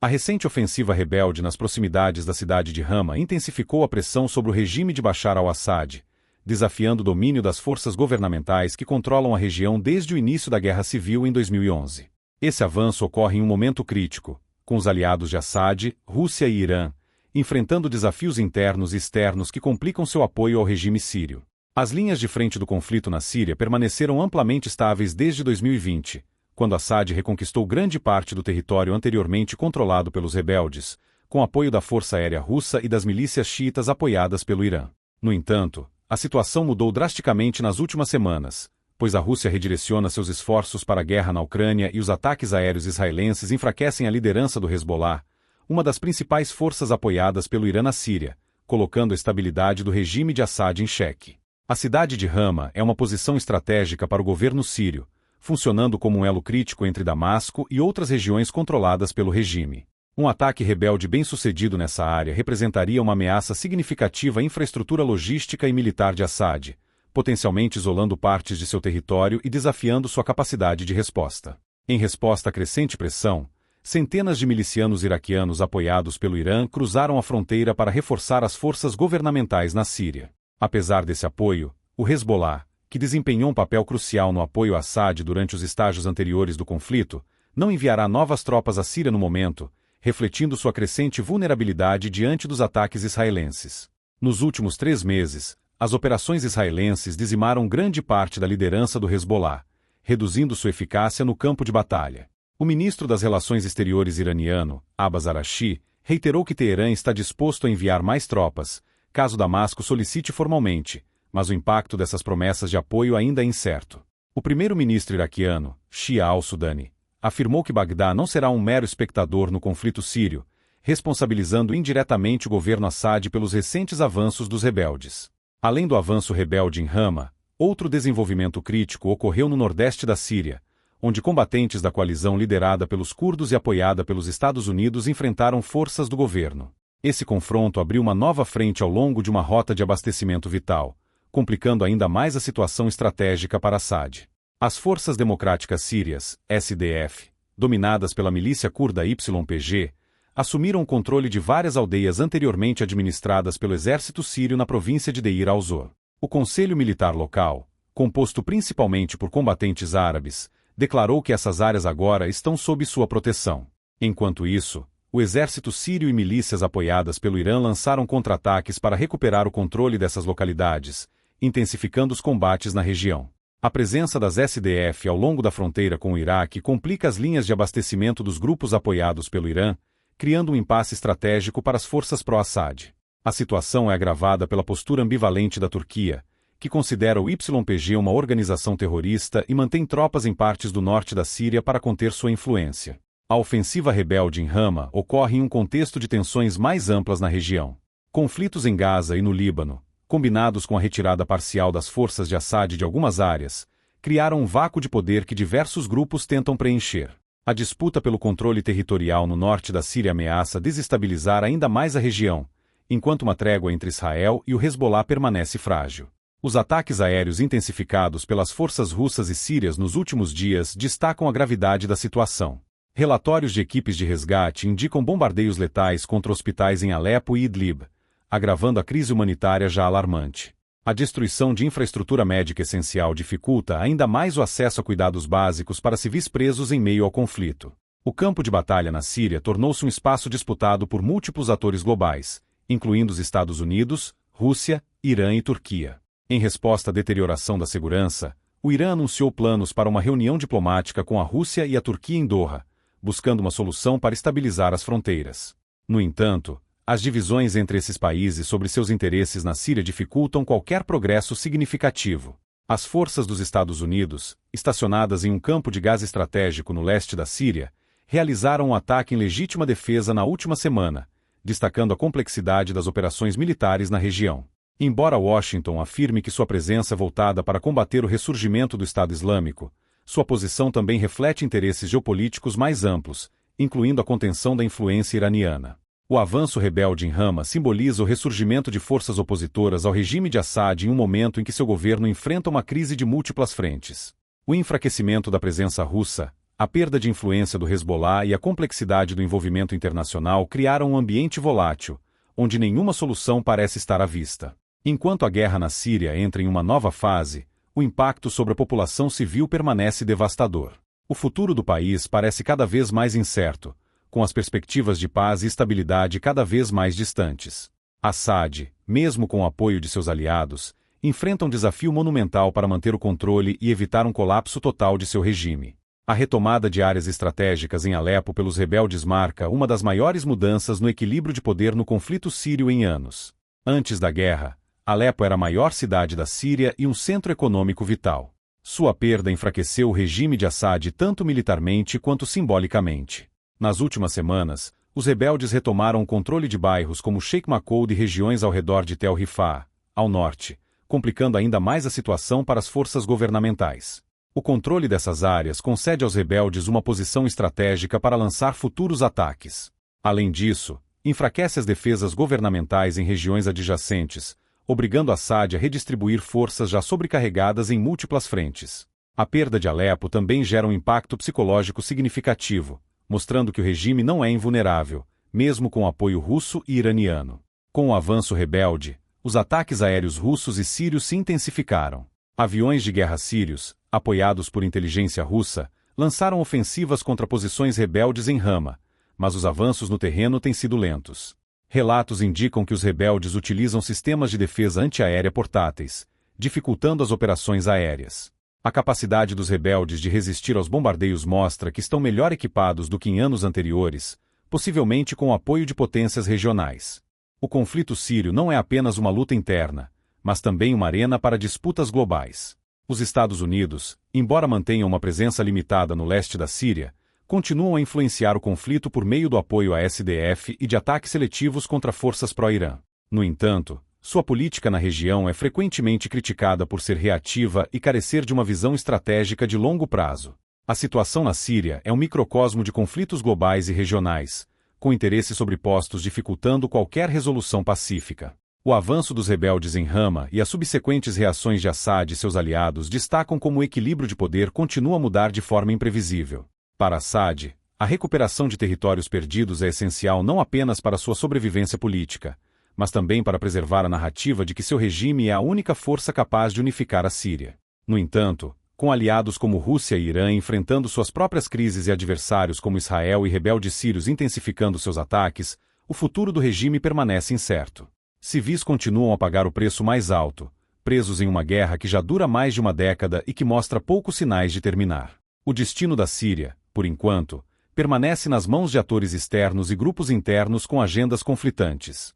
A recente ofensiva rebelde nas proximidades da cidade de Hama intensificou a pressão sobre o regime de Bashar al-Assad, desafiando o domínio das forças governamentais que controlam a região desde o início da Guerra Civil em 2011. Esse avanço ocorre em um momento crítico, com os aliados de Assad, Rússia e Irã, enfrentando desafios internos e externos que complicam seu apoio ao regime sírio. As linhas de frente do conflito na Síria permaneceram amplamente estáveis desde 2020, quando Assad reconquistou grande parte do território anteriormente controlado pelos rebeldes, com apoio da Força Aérea Russa e das milícias xiitas apoiadas pelo Irã. No entanto, a situação mudou drasticamente nas últimas semanas, pois a Rússia redireciona seus esforços para a guerra na Ucrânia e os ataques aéreos israelenses enfraquecem a liderança do Hezbollah, uma das principais forças apoiadas pelo Irã na Síria, colocando a estabilidade do regime de Assad em xeque. A cidade de Hama é uma posição estratégica para o governo sírio, funcionando como um elo crítico entre Damasco e outras regiões controladas pelo regime. Um ataque rebelde bem-sucedido nessa área representaria uma ameaça significativa à infraestrutura logística e militar de Assad, potencialmente isolando partes de seu território e desafiando sua capacidade de resposta. Em resposta à crescente pressão, centenas de milicianos iraquianos apoiados pelo Irã cruzaram a fronteira para reforçar as forças governamentais na Síria. Apesar desse apoio, o Hezbollah, que desempenhou um papel crucial no apoio a Assad durante os estágios anteriores do conflito, não enviará novas tropas à Síria no momento, refletindo sua crescente vulnerabilidade diante dos ataques israelenses. Nos últimos 3 meses, as operações israelenses dizimaram grande parte da liderança do Hezbollah, reduzindo sua eficácia no campo de batalha. O ministro das Relações Exteriores iraniano, Abbas Araghchi, reiterou que Teherã está disposto a enviar mais tropas, caso Damasco solicite formalmente, mas o impacto dessas promessas de apoio ainda é incerto. O primeiro-ministro iraquiano, Shia al-Sudani, afirmou que Bagdá não será um mero espectador no conflito sírio, responsabilizando indiretamente o governo Assad pelos recentes avanços dos rebeldes. Além do avanço rebelde em Hama, outro desenvolvimento crítico ocorreu no nordeste da Síria, onde combatentes da coalizão liderada pelos curdos e apoiada pelos Estados Unidos enfrentaram forças do governo. Esse confronto abriu uma nova frente ao longo de uma rota de abastecimento vital, complicando ainda mais a situação estratégica para Assad. As Forças Democráticas Sírias, SDF, dominadas pela milícia curda YPG, assumiram o controle de várias aldeias anteriormente administradas pelo exército sírio na província de Deir al-Zor. O Conselho Militar Local, composto principalmente por combatentes árabes, declarou que essas áreas agora estão sob sua proteção. Enquanto isso, o exército sírio e milícias apoiadas pelo Irã lançaram contra-ataques para recuperar o controle dessas localidades, intensificando os combates na região. A presença das SDF ao longo da fronteira com o Iraque complica as linhas de abastecimento dos grupos apoiados pelo Irã, criando um impasse estratégico para as forças pró-Assad. A situação é agravada pela postura ambivalente da Turquia, que considera o YPG uma organização terrorista e mantém tropas em partes do norte da Síria para conter sua influência. A ofensiva rebelde em Hama ocorre em um contexto de tensões mais amplas na região. Conflitos em Gaza e no Líbano, combinados com a retirada parcial das forças de Assad de algumas áreas, criaram um vácuo de poder que diversos grupos tentam preencher. A disputa pelo controle territorial no norte da Síria ameaça desestabilizar ainda mais a região, enquanto uma trégua entre Israel e o Hezbollah permanece frágil. Os ataques aéreos intensificados pelas forças russas e sírias nos últimos dias destacam a gravidade da situação. Relatórios de equipes de resgate indicam bombardeios letais contra hospitais em Alepo e Idlib, agravando a crise humanitária já alarmante. A destruição de infraestrutura médica essencial dificulta ainda mais o acesso a cuidados básicos para civis presos em meio ao conflito. O campo de batalha na Síria tornou-se um espaço disputado por múltiplos atores globais, incluindo os Estados Unidos, Rússia, Irã e Turquia. Em resposta à deterioração da segurança, o Irã anunciou planos para uma reunião diplomática com a Rússia e a Turquia em Doha, buscando uma solução para estabilizar as fronteiras. No entanto, as divisões entre esses países sobre seus interesses na Síria dificultam qualquer progresso significativo. As forças dos Estados Unidos, estacionadas em um campo de gás estratégico no leste da Síria, realizaram um ataque em legítima defesa na última semana, destacando a complexidade das operações militares na região. Embora Washington afirme que sua presença é voltada para combater o ressurgimento do Estado Islâmico, sua posição também reflete interesses geopolíticos mais amplos, incluindo a contenção da influência iraniana. O avanço rebelde em Hama simboliza o ressurgimento de forças opositoras ao regime de Assad em um momento em que seu governo enfrenta uma crise de múltiplas frentes. O enfraquecimento da presença russa, A perda de influência do Hezbollah e a complexidade do envolvimento internacional criaram um ambiente volátil, onde nenhuma solução parece estar à vista. Enquanto a guerra na Síria entra em uma nova fase, o impacto sobre a população civil permanece devastador. O futuro do país parece cada vez mais incerto, com as perspectivas de paz e estabilidade cada vez mais distantes. Assad, mesmo com o apoio de seus aliados, enfrenta um desafio monumental para manter o controle e evitar um colapso total de seu regime. A retomada de áreas estratégicas em Alepo pelos rebeldes marca uma das maiores mudanças no equilíbrio de poder no conflito sírio em anos. Antes da guerra, Alepo era a maior cidade da Síria e um centro econômico vital. Sua perda enfraqueceu o regime de Assad tanto militarmente quanto simbolicamente. Nas últimas semanas, os rebeldes retomaram o controle de bairros como Sheikh Makoud e regiões ao redor de Tel Rifah, ao norte, complicando ainda mais a situação para as forças governamentais. O controle dessas áreas concede aos rebeldes uma posição estratégica para lançar futuros ataques. Além disso, enfraquece as defesas governamentais em regiões adjacentes, obrigando Assad a redistribuir forças já sobrecarregadas em múltiplas frentes. A perda de Alepo também gera um impacto psicológico significativo, mostrando que o regime não é invulnerável, mesmo com o apoio russo e iraniano. Com o avanço rebelde, os ataques aéreos russos e sírios se intensificaram. Aviões de guerra sírios, apoiados por inteligência russa, lançaram ofensivas contra posições rebeldes em Rama, mas os avanços no terreno têm sido lentos. Relatos indicam que os rebeldes utilizam sistemas de defesa antiaérea portáteis, dificultando as operações aéreas. A capacidade dos rebeldes de resistir aos bombardeios mostra que estão melhor equipados do que em anos anteriores, possivelmente com o apoio de potências regionais. O conflito sírio não é apenas uma luta interna, mas também uma arena para disputas globais. Os Estados Unidos, embora mantenham uma presença limitada no leste da Síria, continuam a influenciar o conflito por meio do apoio à SDF e de ataques seletivos contra forças pró-Irã. No entanto, sua política na região é frequentemente criticada por ser reativa e carecer de uma visão estratégica de longo prazo. A situação na Síria é um microcosmo de conflitos globais e regionais, com interesses sobrepostos dificultando qualquer resolução pacífica. O avanço dos rebeldes em Rama e as subsequentes reações de Assad e seus aliados destacam como o equilíbrio de poder continua a mudar de forma imprevisível. Para Assad, a recuperação de territórios perdidos é essencial não apenas para sua sobrevivência política, mas também para preservar a narrativa de que seu regime é a única força capaz de unificar a Síria. No entanto, com aliados como Rússia e Irã enfrentando suas próprias crises e adversários como Israel e rebeldes sírios intensificando seus ataques, o futuro do regime permanece incerto. Civis continuam a pagar o preço mais alto, presos em uma guerra que já dura mais de uma década e que mostra poucos sinais de terminar. O destino da Síria, por enquanto, permanece nas mãos de atores externos e grupos internos com agendas conflitantes.